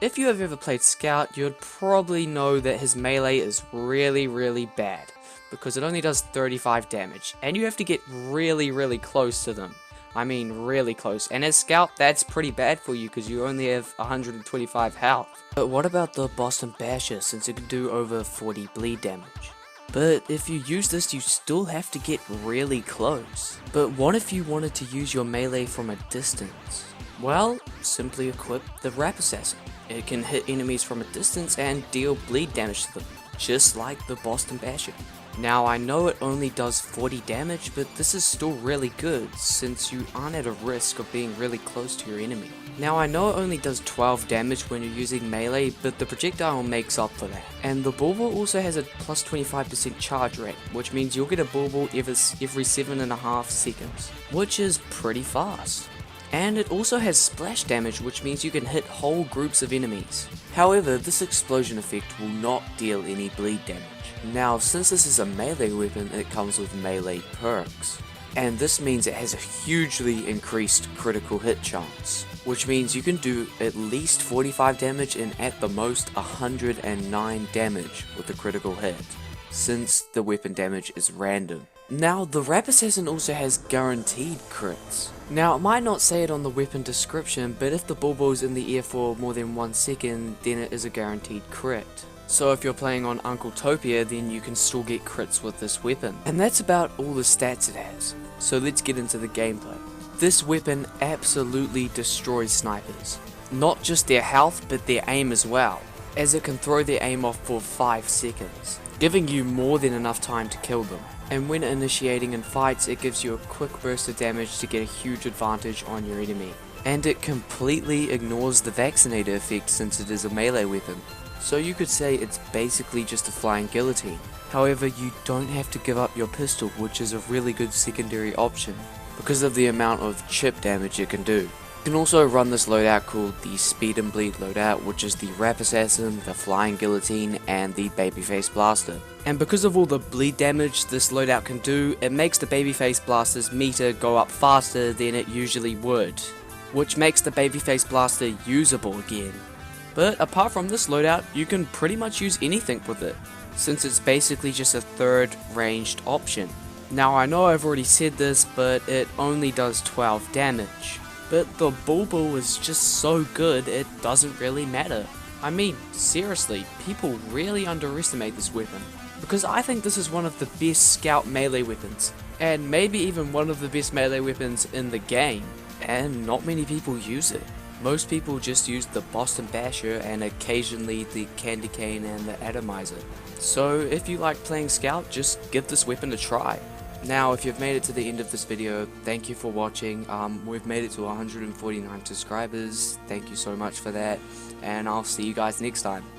If you have ever played Scout, you'd probably know that his melee is really bad, because it only does 35 damage, and you have to get really close to them. I mean really close, and as Scout that's pretty bad for you because you only have 125 health. But what about the Boston Basher, since it can do over 40 bleed damage? But if you use this, you still have to get really close. But what if you wanted to use your melee from a distance? Well, simply equip the Rap Assassin. It can hit enemies from a distance and deal bleed damage to them, just like the Boston Basher. Now I know it only does 40 damage, but this is still really good, since you aren't at a risk of being really close to your enemy. Now I know it only does 12 damage when you're using melee, but the projectile makes up for that. And the Bulbul also has a plus 25% charge rate, which means you'll get a Bulbul every 7.5 seconds, which is pretty fast. And it also has splash damage, which means you can hit whole groups of enemies. However, this explosion effect will not deal any bleed damage. Now, since this is a melee weapon, it comes with melee perks. And this means it has a hugely increased critical hit chance, which means you can do at least 45 damage and at the most 109 damage with a critical hit, since the weapon damage is random. Now, the Rap Assassin also has guaranteed crits. Now, it might not say it on the weapon description, but if the Bulbul's in the air for more than 1 second, then it is a guaranteed crit. So if you're playing on Uncle Topia, then you can still get crits with this weapon. And that's about all the stats it has. So let's get into the gameplay. This weapon absolutely destroys snipers. Not just their health, but their aim as well, as it can throw their aim off for 5 seconds, giving you more than enough time to kill them. And when initiating in fights, it gives you a quick burst of damage to get a huge advantage on your enemy. And it completely ignores the vaccinator effect since it is a melee weapon. So you could say it's basically just a flying guillotine. However, you don't have to give up your pistol, which is a really good secondary option, because of the amount of chip damage it can do. You can also run this loadout called the Speed and Bleed loadout, which is the Rap Assassin, the Flying Guillotine, and the Babyface Blaster. And because of all the bleed damage this loadout can do, it makes the Babyface Blaster's meter go up faster than it usually would, which makes the Babyface Blaster usable again. But apart from this loadout, you can pretty much use anything with it, since it's basically just a third ranged option. Now I know I've already said this, but it only does 12 damage. But the Bulbul is just so good, it doesn't really matter. I mean, seriously, people really underestimate this weapon, because I think this is one of the best Scout melee weapons, and maybe even one of the best melee weapons in the game, and not many people use it. Most people just use the Boston Basher and occasionally the Candy Cane and the Atomizer. So if you like playing Scout, just give this weapon a try. Now, if you've made it to the end of this video, thank you for watching. We've made it to 149 subscribers. Thank you so much for that, and I'll see you guys next time.